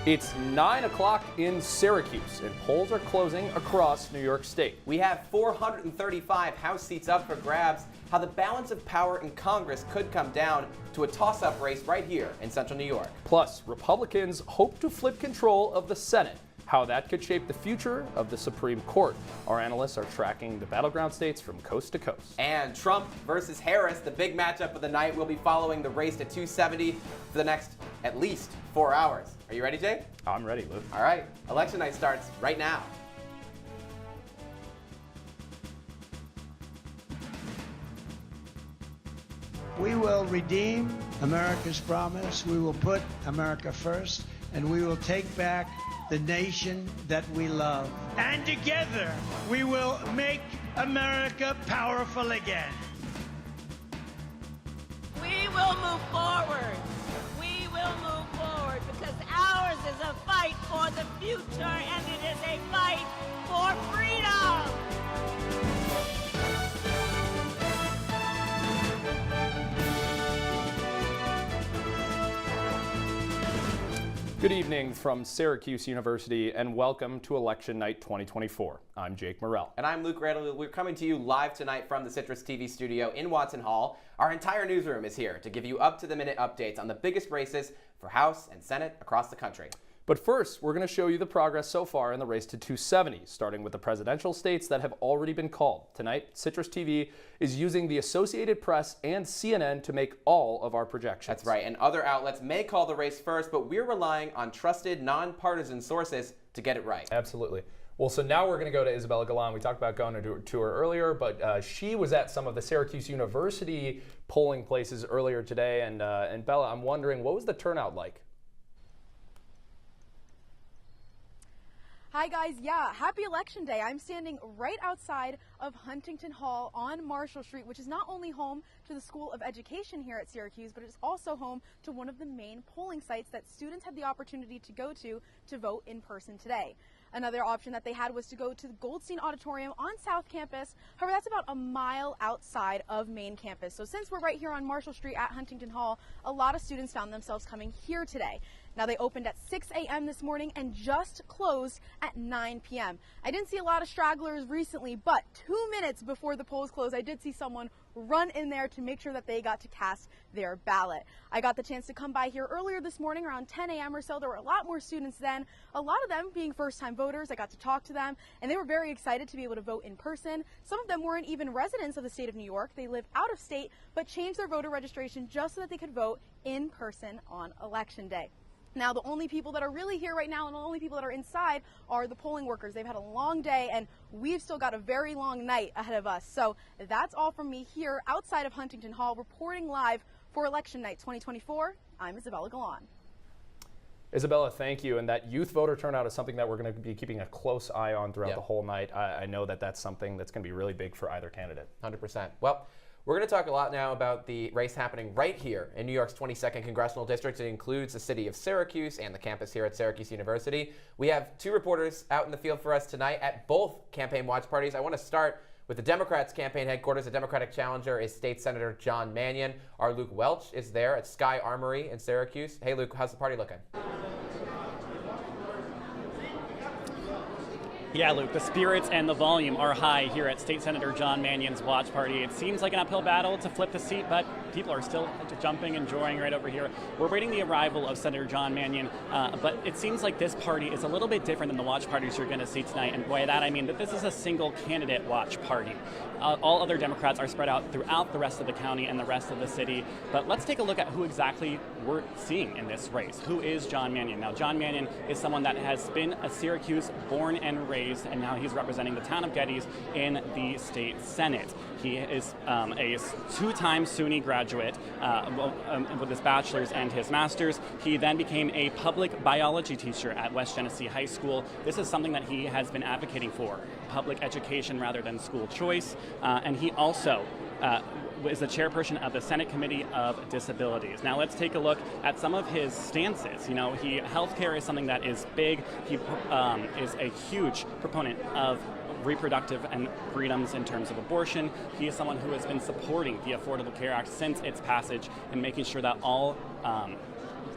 It's 9 o'clock in Syracuse, and polls are closing across New York State. We have 435 House seats up for grabs. How the balance of power in Congress could come down to a toss-up race right here in central New York. Plus, Republicans hope to flip control of the Senate. How that could shape the future of the Supreme Court. Our analysts are tracking the battleground states from coast to coast. And Trump versus Harris, the big matchup of the night. We'll be following the race to 270 for the next at least 4 hours. Are you ready, Jay? I'm ready, Luke. All right, election night starts right now. We will redeem America's promise. We will put America first, and we will take back the nation that we love. And together, we will make America powerful again. We will move forward. We will move forward because ours is a fight for the future and it is a fight for freedom. Good evening from Syracuse University and welcome to Election Night 2024. I'm Jake Morrell. And I'm Luke Radley. We're coming to you live tonight from the Citrus TV studio in Watson Hall. Our entire newsroom is here to give you up-to-the-minute updates on the biggest races for House and Senate across the country. But first, we're going to show you the progress so far in the race to 270, starting with the presidential states that have already been called. Tonight, Citrus TV is using the Associated Press and CNN to make all of our projections. That's right, and other outlets may call the race first, but we're relying on trusted, nonpartisan sources to get it right. Absolutely. Well, so now we're going to go to Isabella Galan. We talked about going to her earlier, but she was at some of the Syracuse University polling places earlier today. And Bella, I'm wondering, what was the turnout like? Hi guys, happy election day. I'm standing right outside of Huntington Hall on Marshall Street, which is not only home to the School of Education here at Syracuse, but it is also home to one of the main polling sites that students had the opportunity to go to vote in person today. Another option that they had was to go to the Goldstein Auditorium on South Campus. However, that's about a mile outside of main campus. So since we're right here on Marshall Street at Huntington Hall, a lot of students found themselves coming here today. Now, they opened at 6 a.m. this morning and just closed at 9 p.m. I didn't see a lot of stragglers recently, but 2 minutes before the polls closed, I did see someone run in there to make sure that they got to cast their ballot. I got the chance to come by here earlier this morning around 10 a.m. or so. There were a lot more students then, a lot of them being first-time voters. I got to talk to them, and they were very excited to be able to vote in person. Some of them weren't even residents of the state of New York. They live out of state, but changed their voter registration just so that they could vote in person on Election Day. Now, the only people that are really here right now and the only people that are inside are the polling workers. They've had a long day and we've still got a very long night ahead of us. So that's all from me here outside of Huntington Hall, reporting live for Election Night 2024. I'm Isabella Galan. Isabella, thank you. And that youth voter turnout is something that we're going to be keeping a close eye on throughout the whole night. I know that that's something that's going to be really big for either candidate. 100%. Well, we're going to talk a lot now about the race happening right here in New York's 22nd Congressional District. It includes the city of Syracuse and the campus here at Syracuse University. We have two reporters out in the field for us tonight at both campaign watch parties. I want to start with the Democrats' campaign headquarters. The Democratic challenger is State Senator John Mannion. Our Luke Welch is there at Sky Armory in Syracuse. Hey, Luke, how's the party looking? Yeah, Luke, the spirits and the volume are high here at State Senator John Mannion's watch party. It seems like an uphill battle to flip the seat, but people are still jumping and enjoying right over here. We're waiting the arrival of Senator John Mannion, but it seems like this party is a little bit different than the watch parties you're going to see tonight. And by that I mean that this is a single candidate watch party. All other Democrats are spread out throughout the rest of the county and the rest of the city. But let's take a look at who exactly we're seeing in this race. Who is John Mannion? Now, John Mannion is someone that has been a Syracuse born and raised, and now he's representing the town of Geddes in the state Senate. He is a two-time SUNY graduate with his bachelor's and his master's. He then became a public biology teacher at West Genesee High School. This is something that he has been advocating for, public education rather than school choice. And he also is the chairperson of the Senate Committee of Disabilities. Now let's take a look at some of his stances. You know, healthcare is something that is big. He is a huge proponent of reproductive and freedoms in terms of abortion. He is someone who has been supporting the Affordable Care Act since its passage and making sure that all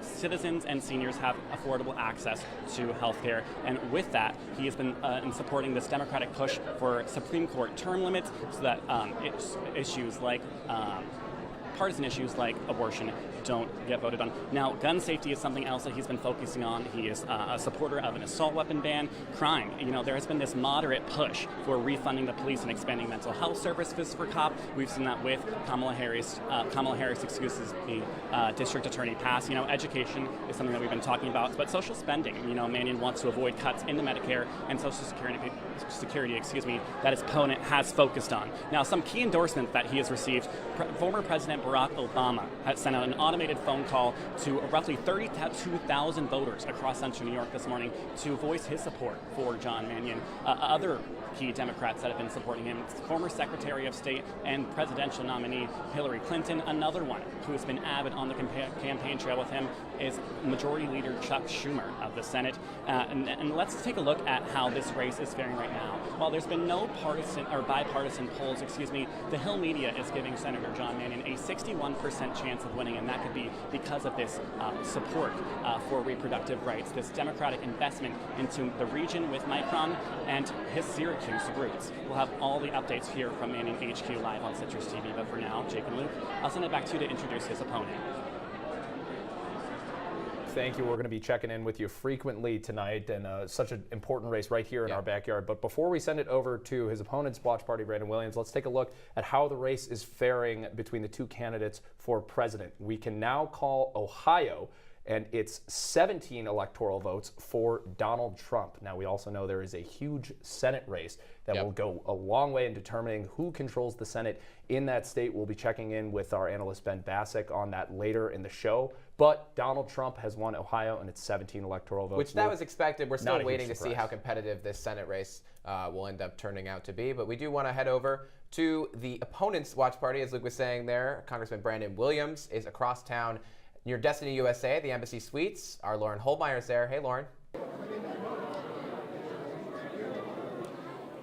citizens and seniors have affordable access to health care. And with that, he has been in supporting this Democratic push for Supreme Court term limits so that partisan issues like abortion don't get voted on. Now, gun safety is something else that he's been focusing on. He is a supporter of an assault weapon ban. Crime, there has been this moderate push for refunding the police and expanding mental health services for cops. We've seen that with Kamala Harris, district attorney pass. Education is something that we've been talking about, but social spending, Mannion wants to avoid cuts into Medicare and Social Security, that his opponent has focused on. Now, some key endorsements that he has received, former President Barack Obama has sent out an automated phone call to roughly 32,000 voters across central New York this morning to voice his support for John Mannion. Other key Democrats that have been supporting him, former Secretary of State and presidential nominee Hillary Clinton. Another one who has been avid on the campaign trail with him is Majority Leader Chuck Schumer of the Senate. And let's take a look at how this race is faring right now. While there's been no partisan or bipartisan polls, the Hill media is giving Senator John Mannion a 61% chance of winning, and that could be because of this support for reproductive rights, this Democratic investment into the region with Micron and his Syracuse roots. We'll have all the updates here from Mannion HQ live on Citrus TV, but for now, Jake and Luke, I'll send it back to you to introduce his opponent. Thank you. We're going to be checking in with you frequently tonight, and such an important race right here in our backyard. But before we send it over to his opponent's watch party, Brandon Williams, let's take a look at how the race is faring between the two candidates for president. We can now call Ohio, and it's 17 electoral votes for Donald Trump. Now, we also know there is a huge Senate race that will go a long way in determining who controls the Senate in that state. We'll be checking in with our analyst Ben Bassick on that later in the show. But Donald Trump has won Ohio, and it's 17 electoral votes. Which that was expected. We're still waiting to surprise. see how competitive this Senate race will end up turning out to be. But we do want to head over to the opponent's watch party, as Luke was saying there. Congressman Brandon Williams is across town near Destiny USA, the Embassy Suites. Our Lauren Holtmeyer's there. Hey, Lauren.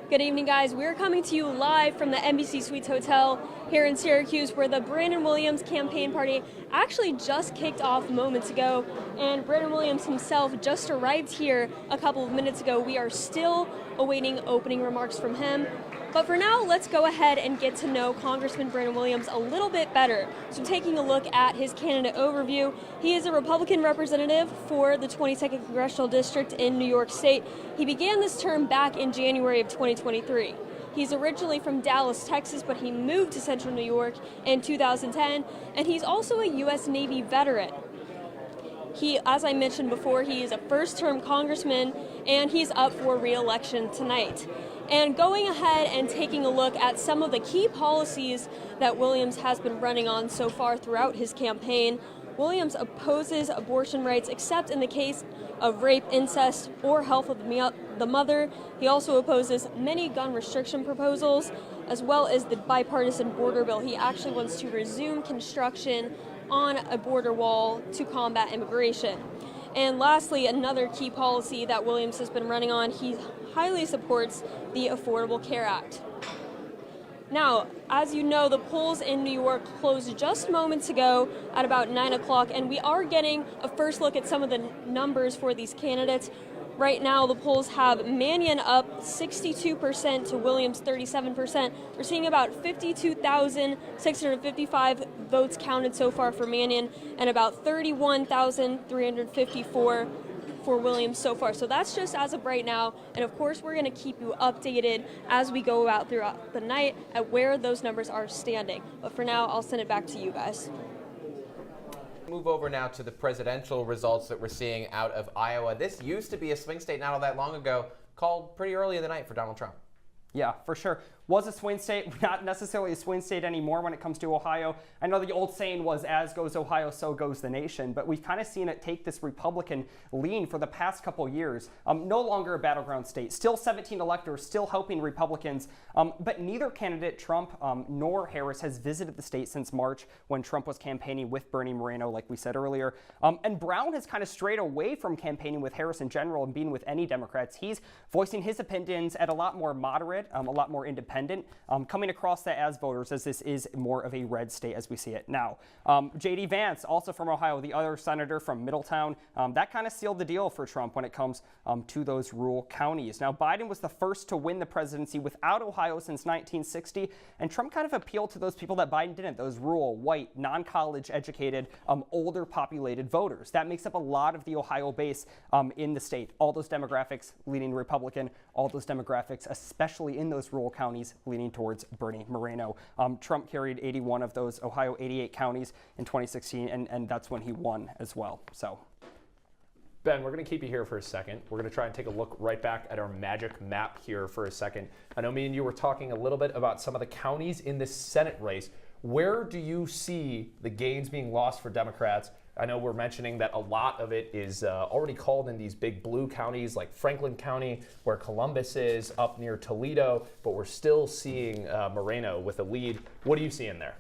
Good evening, guys. We're coming to you live from the Embassy Suites Hotel here in Syracuse, where the Brandon Williams campaign party actually just kicked off moments ago, and Brandon Williams himself just arrived here a couple of minutes ago. We are still awaiting opening remarks from him. But for now, let's go ahead and get to know Congressman Brandon Williams a little bit better. So taking a look at his candidate overview, he is a Republican representative for the 22nd Congressional District in New York State. He began this term back in January of 2023. He's originally from Dallas, Texas, but he moved to Central New York in 2010, and he's also a U.S. Navy veteran. He, as I mentioned before, he is a first-term congressman, and he's up for re-election tonight. And going ahead and taking a look at some of the key policies that Williams has been running on so far throughout his campaign, Williams opposes abortion rights except in the case of rape, incest, or health of the mother. He also opposes many gun restriction proposals, as well as the bipartisan border bill. He actually wants to resume construction on a border wall to combat immigration. And lastly, another key policy that Williams has been running on, he highly supports the Affordable Care Act. Now, as you know, the polls in New York closed just moments ago at about 9 o'clock, and we are getting a first look at some of the numbers for these candidates. Right now, the polls have Mannion up 62% to Williams 37%. We're seeing about 52,655 votes counted so far for Mannion and about 31,354 for Williams so far. So that's just as of right now. And of course, we're going to keep you updated as we go out throughout the night at where those numbers are standing. But for now, I'll send it back to you guys. Move over now to the presidential results that we're seeing out of Iowa. This used to be a swing state not all that long ago, called pretty early in the night for Donald Trump. Yeah, for sure. Was a swing state, not necessarily a swing state anymore when it comes to Ohio. I know the old saying was, as goes Ohio, so goes the nation, but we've kind of seen it take this Republican lean for the past couple years. No longer a battleground state, still 17 electors, still helping Republicans, but neither candidate, Trump nor Harris, has visited the state since March when Trump was campaigning with Bernie Moreno, like we said earlier. And Brown has kind of strayed away from campaigning with Harris in general and being with any Democrats. He's voicing his opinions at a lot more moderate, a lot more independent independent, coming across that as voters, as this is more of a red state as we see it now. J.D. Vance, also from Ohio, the other senator from Middletown, that kind of sealed the deal for Trump when it comes to those rural counties. Now, Biden was the first to win the presidency without Ohio since 1960, and Trump kind of appealed to those people that Biden didn't, those rural, white, non-college educated, older populated voters. That makes up a lot of the Ohio base in the state. All those demographics leaning Republican, all those demographics, especially in those rural counties, leaning towards Bernie Moreno. Trump carried 81 of those Ohio 88 counties in 2016, and that's when he won as well. So, Ben, we're going to keep you here for a second. We're going to try and take a look right back at our magic map here for a second. I know me and you were talking a little bit about some of the counties in this Senate race. Where do you see the gains being lost for Democrats? I know we're mentioning that a lot of it is already called in these big blue counties like Franklin County, where Columbus is, up near Toledo, but we're still seeing Moreno with a lead. What do you see in there?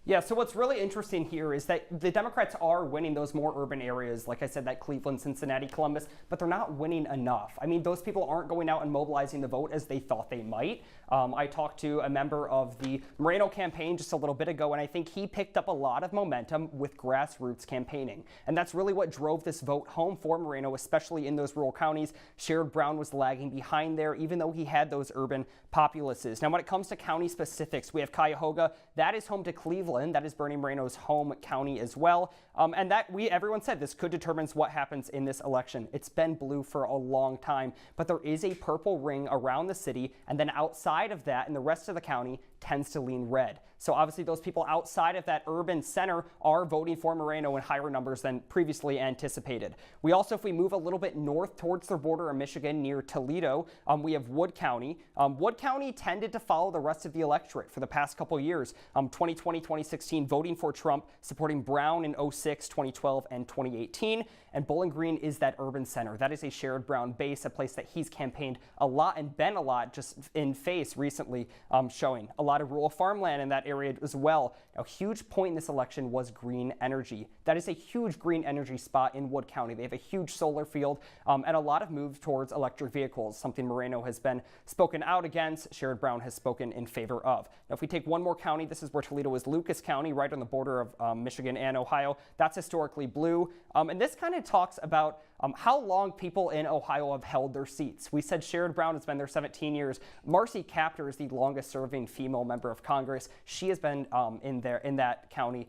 Yeah, so what's really interesting here is that the Democrats are winning those more urban areas, like I said, that Cleveland, Cincinnati, Columbus, but they're not winning enough. I mean, those people aren't going out and mobilizing the vote as they thought they might. I talked to a member of the Moreno campaign just a little bit ago, and I think he picked up a lot of momentum with grassroots campaigning. And that's really what drove this vote home for Moreno, especially in those rural counties. Sherrod Brown was lagging behind there, even though he had those urban populaces. Now, when it comes to county specifics, we have Cuyahoga. That is home to Cleveland. That is Bernie Moreno's home county as well. And that everyone said this could determine what happens in this election. It's been blue for a long time, but there is a purple ring around the city, and then outside of that, and the rest of the county tends to lean red. So obviously those people outside of that urban center are voting for Moreno in higher numbers than previously anticipated. We also, if we move a little bit north towards the border of Michigan near Toledo, we have Wood County. Wood County tended to follow the rest of the electorate for the past couple years. 2020, 2016, voting for Trump, supporting Brown in 06, 2012, and 2018. And Bowling Green is that urban center. That is a Sherrod Brown base, a place that he's campaigned a lot and been a lot just in face recently, showing a lot of rural farmland in that area as well. A huge point in this election was green energy. That is a huge green energy spot in Wood County. They have a huge solar field and a lot of move towards electric vehicles, something Moreno has been spoken out against. Sherrod Brown has spoken in favor of. Now, if we take one more county, this is where Toledo is, Lucas County, right on the border of Michigan and Ohio. That's historically blue. And this kind of talks about how long people in Ohio have held their seats. We said Sherrod Brown has been there 17 years. Marcy Kaptur is the longest serving female member of Congress. She has been in that county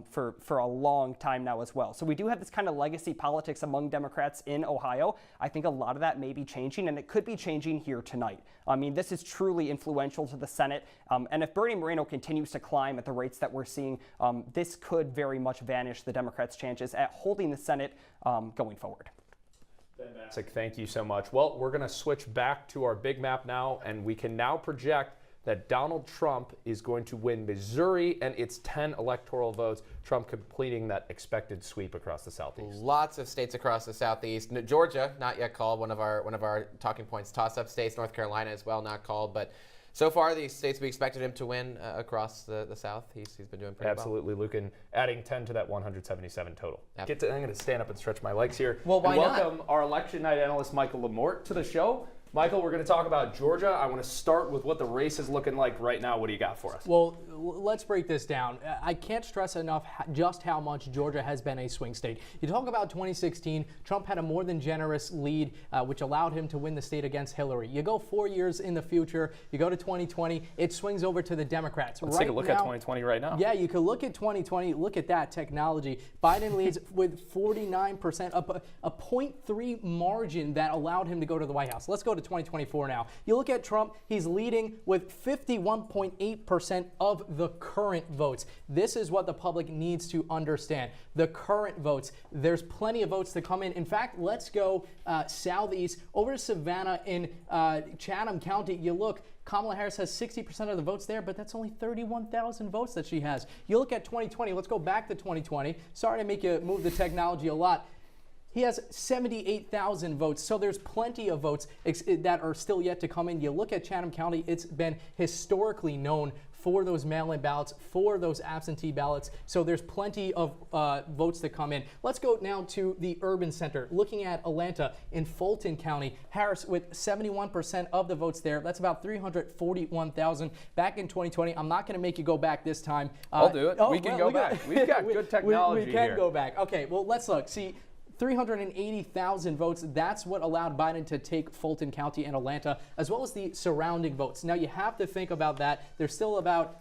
for a long time now as well. So we do have this kind of legacy politics among Democrats in Ohio. I think a lot of that may be changing, and it could be changing here tonight. I mean, this is truly influential to the Senate. And if Bernie Moreno continues to climb at the rates that we're seeing, this could very much vanish the Democrats' chances at holding the Senate going forward. Fantastic. Thank you so much. Well, we're going to switch back to our big map now, and we can now project that Donald Trump is going to win Missouri and its 10 electoral votes, Trump completing that expected sweep across the Southeast. Lots of states across the Southeast. Georgia, not yet called, one of our talking points, toss-up states. North Carolina as well, not called, but so far, these states we expected him to win across the South. He's been doing pretty Absolutely, well. Luke, and adding 10 to that 177 total. I'm going to stand up and stretch my legs here. Well, why not? Welcome our election night analyst, Michael Lamort, to the show. Michael, we're going to talk about Georgia. I want to start with what the race is looking like right now. What do you got for us? Well, let's break this down. I can't stress enough just how much Georgia has been a swing state. You talk about 2016, Trump had a more than generous lead, which allowed him to win the state against Hillary. You go 4 years in the future, you go to 2020, it swings over to the Democrats. Let's take a look at 2020 right now. Yeah, you could look at 2020, look at that technology. Biden leads with 49%, a 0.3 margin that allowed him to go to the White House. Let's go to 2024 now. You look at Trump, he's leading with 51.8% of the current votes. This is what the public needs to understand. The current votes. There's plenty of votes to come in. In fact, let's go southeast over to Savannah in Chatham County. You look, Kamala Harris has 60% of the votes there, but that's only 31,000 votes that she has. You look at 2020. Let's go back to 2020. Sorry to make you move the technology a lot. He has 78,000 votes, so there's plenty of votes that are still yet to come in. You look at Chatham County, it's been historically known for those mail-in ballots, for those absentee ballots. So there's plenty of votes that come in. Let's go now to the urban center. Looking at Atlanta in Fulton County, Harris with 71% of the votes there. That's about 341,000 back in 2020. I'm not going to make you go back this time. I'll do it. We can go back. We've got good technology we can here. go back. Okay, well, let's look. See, 380,000 votes. That's what allowed Biden to take Fulton County and Atlanta, as well as the surrounding votes. Now, you have to think about that. There's still about,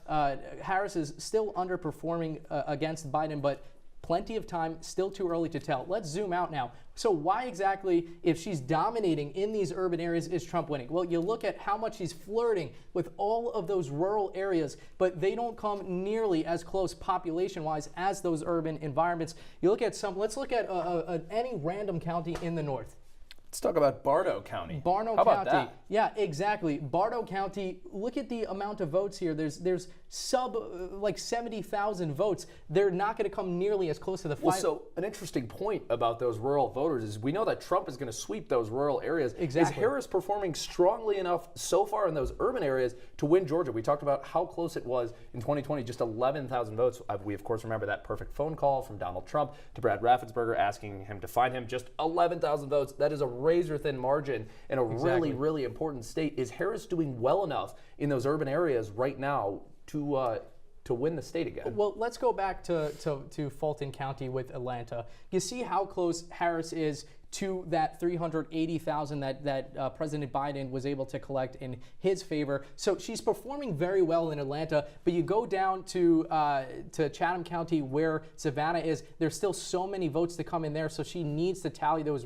Harris is still underperforming against Biden, but plenty of time, still too early to tell. Let's zoom out now. So why exactly, if she's dominating in these urban areas, is Trump winning? Well, you look at how much he's flirting with all of those rural areas, but they don't come nearly as close population-wise as those urban environments. You look at some, let's look at any random county in the north. Let's talk about Bartow County. Bartow How about County. that? Yeah, exactly. Bartow County, look at the amount of votes here. There's like 70,000 votes. They're not going to come nearly as close to the Well, so an interesting point about those rural voters is we know that Trump is going to sweep those rural areas. Exactly. Is Harris performing strongly enough so far in those urban areas to win Georgia? We talked about how close it was in 2020, just 11,000 votes. We, of course, remember that perfect phone call from Donald Trump to Brad Raffensperger asking him to find him. Just 11,000 votes. That is a razor-thin margin in a really, really important state. Is Harris doing well enough in those urban areas right now to win the state again? Well, let's go back to Fulton County with Atlanta. You see how close Harris is to that 380,000 that President Biden was able to collect in his favor. So she's performing very well in Atlanta, but you go down to Chatham County where Savannah is, there's still so many votes to come in there, so she needs to tally those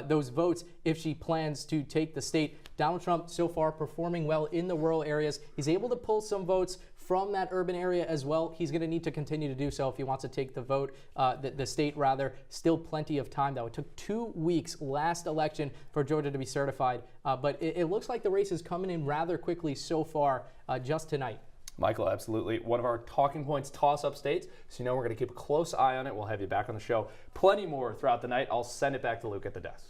those votes if she plans to take the state. Donald Trump so far performing well in the rural areas. He's able to pull some votes from that urban area as well. He's going to need to continue to do so if he wants to take the vote, the state rather. Still plenty of time though. It took 2 weeks last election for Georgia to be certified, but it looks like the race is coming in rather quickly so far just tonight. Michael, absolutely. One of our talking points, toss-up states. So you know we're going to keep a close eye on it. We'll have you back on the show. Plenty more throughout the night. I'll send it back to Luke at the desk.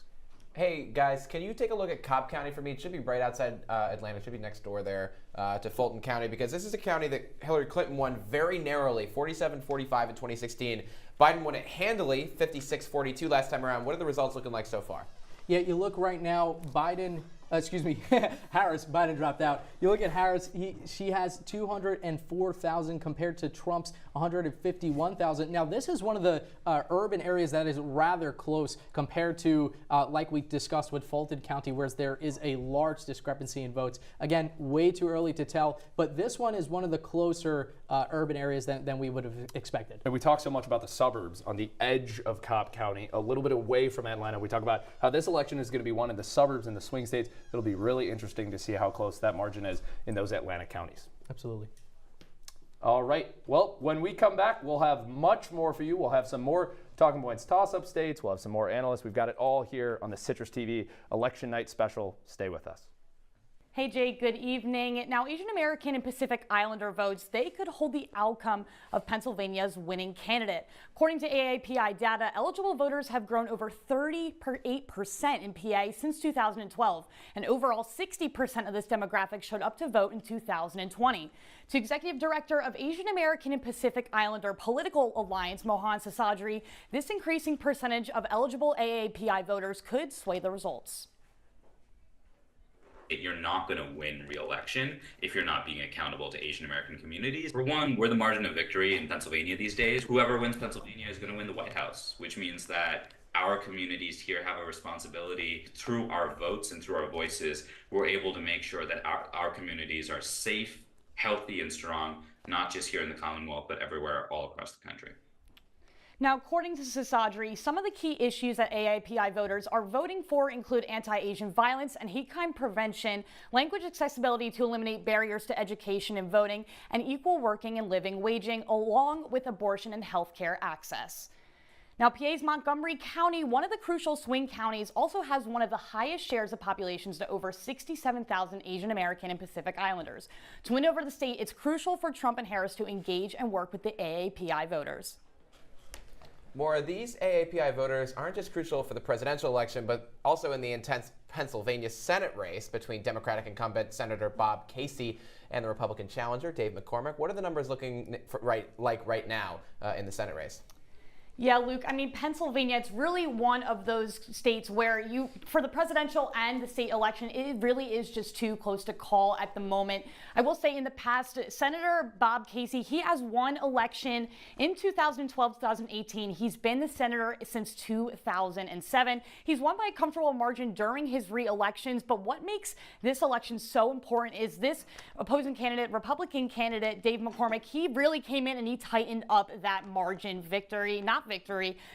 Hey guys, can you take a look at Cobb County for me? It should be right outside Atlanta. It should be next door there to Fulton County, because this is a county that Hillary Clinton won very narrowly, 47-45 in 2016. Biden won it handily, 56-42 last time around. What are the results looking like so far? Yeah, you look right now, Harris, Biden dropped out. You look at Harris, she has 204,000 compared to Trump's 151,000. Now, this is one of the urban areas that is rather close compared to, like we discussed with Fulton County, where there is a large discrepancy in votes. Again, way too early to tell, but this one is one of the closer urban areas than we would have expected. And we talk so much about the suburbs on the edge of Cobb County, a little bit away from Atlanta. We talk about how this election is going to be won in the suburbs and the swing states. It'll be really interesting to see how close that margin is in those Atlanta counties. Absolutely. All right. Well, when we come back, we'll have much more for you. We'll have some more talking points, toss-up states. We'll have some more analysts. We've got it all here on the Citrus TV Election Night Special. Stay with us. Hey Jay, good evening. Now, Asian American and Pacific Islander votes, they could hold the outcome of Pennsylvania's winning candidate. According to AAPI data, eligible voters have grown over 38% in PA since 2012, and overall 60% of this demographic showed up to vote in 2020. To Executive Director of Asian American and Pacific Islander Political Alliance, Mohan Seshadri, this increasing percentage of eligible AAPI voters could sway the results. You're not going to win re-election if you're not being accountable to Asian American communities. For one, we're the margin of victory in Pennsylvania these days. Whoever wins Pennsylvania is going to win the White House, which means that our communities here have a responsibility. Through our votes and through our voices, we're able to make sure that our communities are safe, healthy, and strong, not just here in the Commonwealth, but everywhere all across the country. Now, according to Seshadri, some of the key issues that AAPI voters are voting for include anti-Asian violence and hate crime prevention, language accessibility to eliminate barriers to education and voting, and equal working and living waging, along with abortion and health care access. Now, PA's Montgomery County, one of the crucial swing counties, also has one of the highest shares of populations to over 67,000 Asian American and Pacific Islanders. To win over the state, it's crucial for Trump and Harris to engage and work with the AAPI voters. Maura, these AAPI voters aren't just crucial for the presidential election, but also in the intense Pennsylvania Senate race between Democratic incumbent Senator Bob Casey and the Republican challenger, Dave McCormick. What are the numbers looking like right now in the Senate race? Yeah, Luke, I mean, Pennsylvania, it's really one of those states where for the presidential and the state election, it really is just too close to call at the moment. I will say in the past, Senator Bob Casey, he has won election in 2012, 2018. He's been the senator since 2007. He's won by a comfortable margin during his re-elections. But what makes this election so important is this opposing candidate, Republican candidate, Dave McCormick, he really came in and he tightened up that margin victory,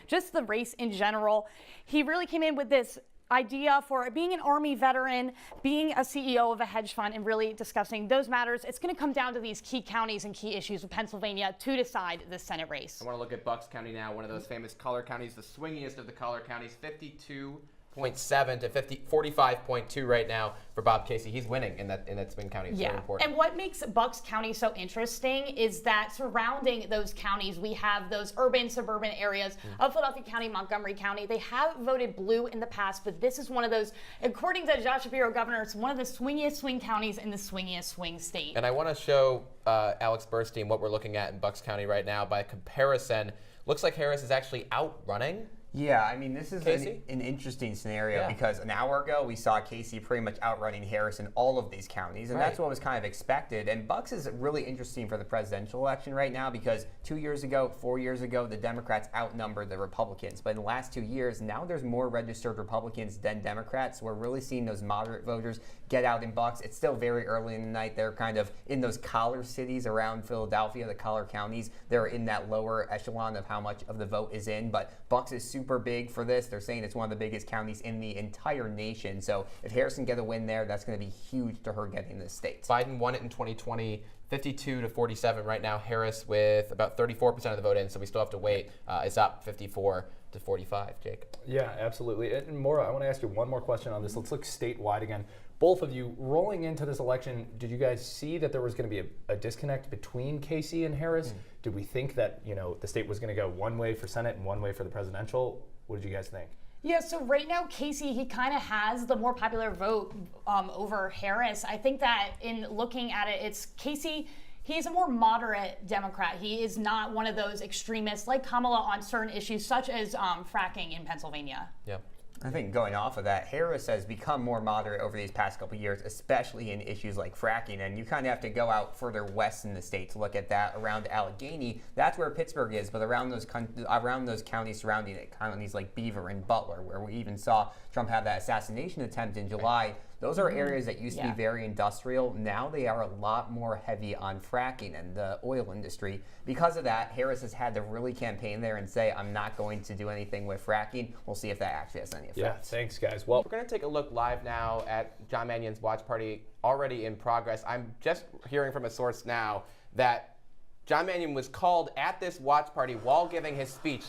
just the race in general. He really came in with this idea for being an Army veteran, being a CEO of a hedge fund, and really discussing those matters. It's going to come down to these key counties and key issues with Pennsylvania to decide the Senate race. I want to look at Bucks County now, one of those famous color counties, the swingiest of the color counties, 52.7 to 45.2 right now for Bob Casey. He's winning in that swing county. It's very important. And what makes Bucks County so interesting is that surrounding those counties, we have those urban, suburban areas of Philadelphia County, Montgomery County. They have voted blue in the past, but this is one of those, according to Josh Shapiro, governor, it's one of the swingiest swing counties in the swingiest swing state. And I want to show Alex Burstein what we're looking at in Bucks County right now. By comparison, looks like Harris is actually outrunning. Yeah, I mean, this is an interesting scenario because an hour ago we saw Casey pretty much outrunning Harris in all of these counties, and that's what was kind of expected. And Bucks is really interesting for the presidential election right now because 4 years ago, the Democrats outnumbered the Republicans. But in the last 2 years, now there's more registered Republicans than Democrats. So we're really seeing those moderate voters get out in Bucks. It's still very early in the night. They're kind of in those collar cities around Philadelphia, the collar counties. They're in that lower echelon of how much of the vote is in. But Bucks is super big for this. They're saying it's one of the biggest counties in the entire nation. So if Harris can get a win there, that's going to be huge to her getting this state. Biden won it in 2020, 52 to 47 right now. Harris with about 34% of the vote in, so we still have to wait. It's up 54 to 45, Jake. Yeah, absolutely. And Maura, I want to ask you one more question on this. Let's look statewide again. Both of you, rolling into this election, did you guys see that there was going to be a disconnect between Casey and Harris? Did we think that, the state was going to go one way for Senate and one way for the presidential? What did you guys think? Yeah, so right now, Casey, he kind of has the more popular vote over Harris. I think that in looking at it, it's Casey. He's a more moderate Democrat. He is not one of those extremists like Kamala on certain issues, such as fracking in Pennsylvania. Yeah. I think going off of that, Harris has become more moderate over these past couple of years, especially in issues like fracking. And you kind of have to go out further west in the state to look at that. Around Allegheny, that's where Pittsburgh is, but around those counties surrounding it, counties like Beaver and Butler, where we even saw Trump have that assassination attempt in July. Those are areas that used to be very industrial. Now they are a lot more heavy on fracking and the oil industry. Because of that, Harris has had to really campaign there and say, I'm not going to do anything with fracking. We'll see if that actually has any effect. Yeah, thanks, guys. Well, we're going to take a look live now at John Manyon's watch party already in progress. I'm just hearing from a source now that John Mannion was called at this watch party while giving his speech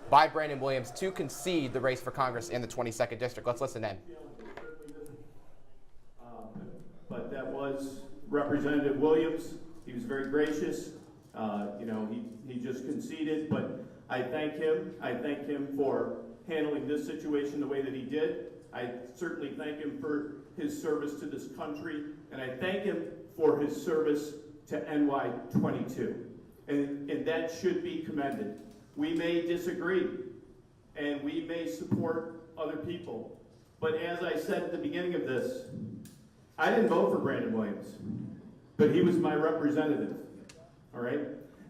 by Brandon Williams to concede the race for Congress in the 22nd District. Let's listen in. But that was Representative Williams. He was very gracious. He just conceded, but I thank him. I thank him for handling this situation the way that he did. I certainly thank him for his service to this country, and I thank him for his service to NY22. And that should be commended. We may disagree, and we may support other people, but as I said at the beginning of this, I didn't vote for Brandon Williams, but he was my representative, all right?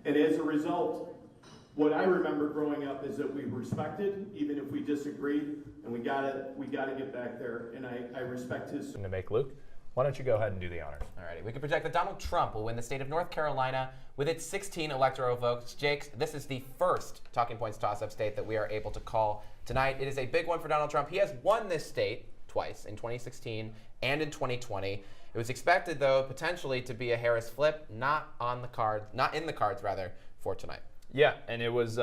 And as a result, what I remember growing up is that we respected, even if we disagreed, and we gotta get back there, and I respect his. To make Luke, why don't you go ahead and do the honors? All righty, we can project that Donald Trump will win the state of North Carolina with its 16 electoral votes. Jake, this is the first Talking Points toss-up state that we are able to call tonight. It is a big one for Donald Trump. He has won this state twice, in 2016 and in 2020. It was expected, though, potentially to be a Harris flip, not in the cards for tonight. Yeah, and it was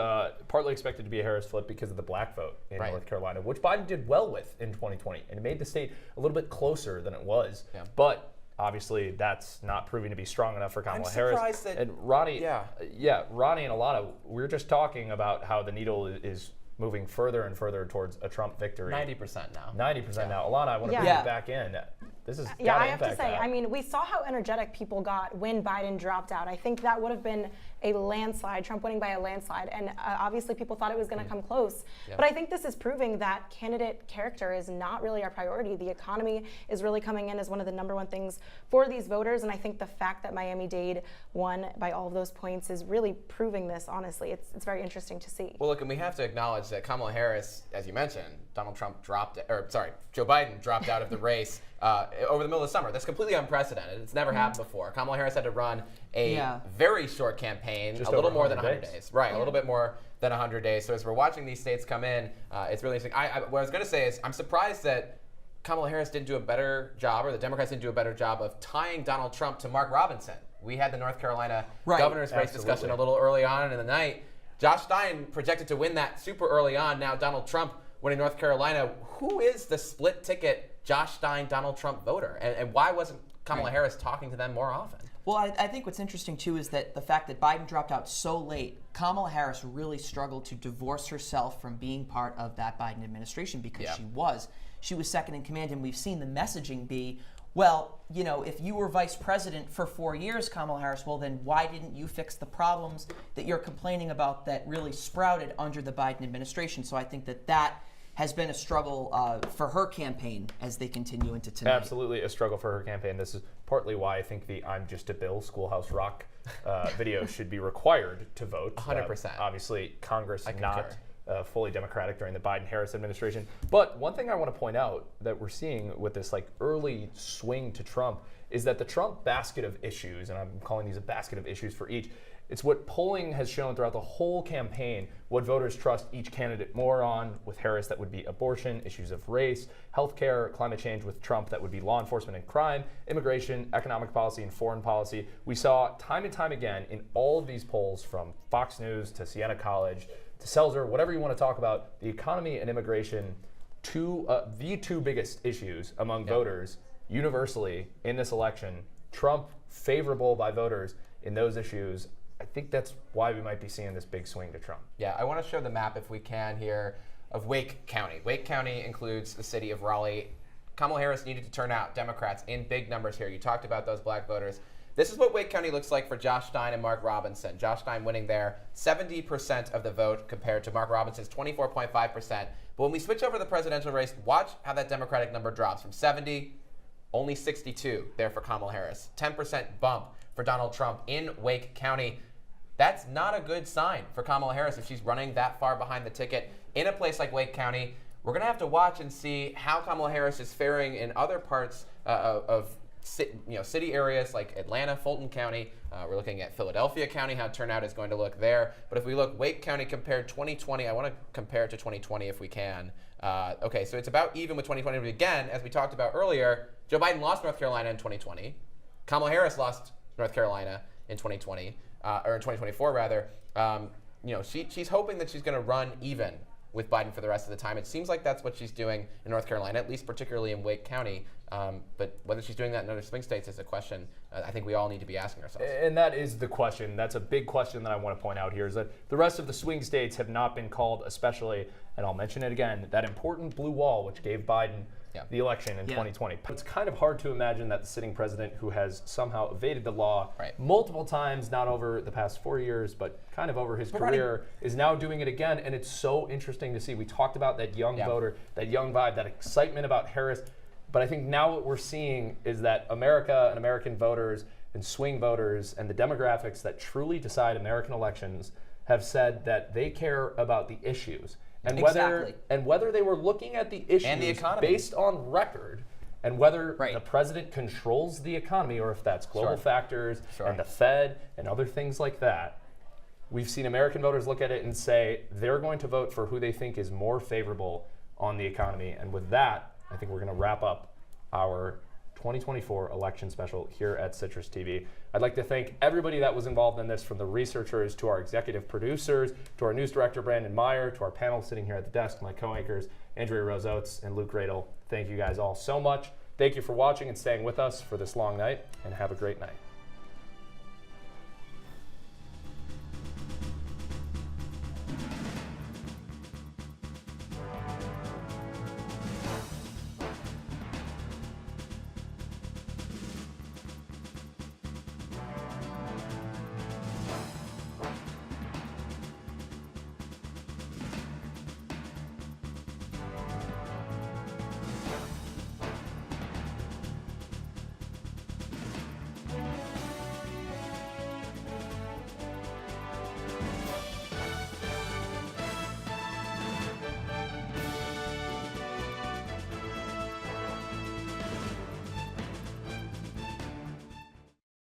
partly expected to be a Harris flip because of the black vote in North Carolina, which Biden did well with in 2020, and it made the state a little bit closer than it was. Yeah. But obviously that's not proving to be strong enough for Kamala surprised Harris. that- And Ronnie, Yeah. Ronnie and Alana, we're just talking about how the needle is moving further and further towards a Trump victory. 90% now. 90% now. Alana, I want to bring you back in. This is Yeah, gotta I have to impact say, that. I mean, we saw how energetic people got when Biden dropped out. I think that would have been a landslide, Trump winning by a landslide. And obviously people thought it was going to come close. Yeah. But I think this is proving that candidate character is not really our priority. The economy is really coming in as one of the #1 things for these voters. And I think the fact that Miami-Dade won by all of those points is really proving this, honestly. It's very interesting to see. Well, look, and we have to acknowledge that Kamala Harris, as you mentioned, Joe Biden dropped out of the race over the middle of the summer. That's completely unprecedented. It's never happened before. Kamala Harris had to run a very short campaign, Just a little over more than 100 100 days. Right, a little bit more than 100 days. So as we're watching these states come in, it's really interesting. What I was going to say is I'm surprised that Kamala Harris didn't do a better job, or the Democrats didn't do a better job of tying Donald Trump to Mark Robinson. We had the North Carolina governor's race discussion a little early on in the night. Josh Stein projected to win that super early on. Now Donald Trump winning North Carolina. Who is the split ticket Josh Stein, Donald Trump voter? And why wasn't Kamala Harris talking to them more often? Well, I think what's interesting, too, is that the fact that Biden dropped out so late, Kamala Harris really struggled to divorce herself from being part of that Biden administration because she was second in command, and we've seen the messaging be, well, you know, if you were vice president for 4 years, Kamala Harris, well, then why didn't you fix the problems that you're complaining about that really sprouted under the Biden administration? So I think that has been a struggle for her campaign as they continue into tonight. Absolutely a struggle for her campaign. This is partly why I think the I'm Just a Bill Schoolhouse Rock video should be required to vote. 100%. Obviously, Congress not fully Democratic during the Biden-Harris administration. But one thing I want to point out that we're seeing with this like early swing to Trump is that the Trump basket of issues, and I'm calling these a basket of issues for each, it's what polling has shown throughout the whole campaign, what voters trust each candidate more on. With Harris, that would be abortion, issues of race, healthcare, climate change. With Trump, that would be law enforcement and crime, immigration, economic policy, and foreign policy. We saw time and time again in all of these polls, from Fox News to Siena College to Selzer, whatever you want to talk about, the economy and immigration, the two biggest issues among voters universally in this election. Trump favorable by voters in those issues. I think that's why we might be seeing this big swing to Trump. Yeah, I want to show the map, if we can, here of Wake County. Wake County includes the city of Raleigh. Kamala Harris needed to turn out Democrats in big numbers here. You talked about those black voters. This is what Wake County looks like for Josh Stein and Mark Robinson. Josh Stein winning there, 70% of the vote compared to Mark Robinson's 24.5%. But when we switch over to the presidential race, watch how that Democratic number drops from 70, only 62 there for Kamala Harris. 10% bump for Donald Trump in Wake County. That's not a good sign for Kamala Harris if she's running that far behind the ticket in a place like Wake County. We're going to have to watch and see how Kamala Harris is faring in other parts of city areas like Atlanta, Fulton County. We're looking at Philadelphia County, how turnout is going to look there. But if we look Wake County compared 2020, I want to compare it to 2020 if we can. Okay, so it's about even with 2020. But again, as we talked about earlier, Joe Biden lost North Carolina in 2020. Kamala Harris lost North Carolina in 2020. Or in 2024 rather, she's hoping that she's going to run even with Biden for the rest of the time. It seems like that's what she's doing in North Carolina, at least particularly in Wake County. But whether she's doing that in other swing states is a question I think we all need to be asking ourselves. And that is the question. That's a big question that I want to point out here, is that the rest of the swing states have not been called, especially, and I'll mention it again, that important blue wall which gave Biden the election in 2020. It's kind of hard to imagine that the sitting president, who has somehow evaded the law multiple times, not over the past 4 years, but kind of over his career, is now doing it again. And it's so interesting to see. We talked about that young voter, that young vibe, that excitement about Harris. But I think now what we're seeing is that America and American voters and swing voters and the demographics that truly decide American elections have said that they care about the issues. And whether they were looking at the issues and the economy based on record, and whether the president controls the economy, or if that's global factors and the Fed and other things like that, we've seen American voters look at it and say they're going to vote for who they think is more favorable on the economy. And with that, I think we're going to wrap up our 2024 election special here at Citrus TV. I'd like to thank everybody that was involved in this, from the researchers to our executive producers, to our news director, Brandon Meyer, to our panel sitting here at the desk, my co-anchors, Andrea Rose Oates and Luke Radel. Thank you guys all so much. Thank you for watching and staying with us for this long night, and have a great night.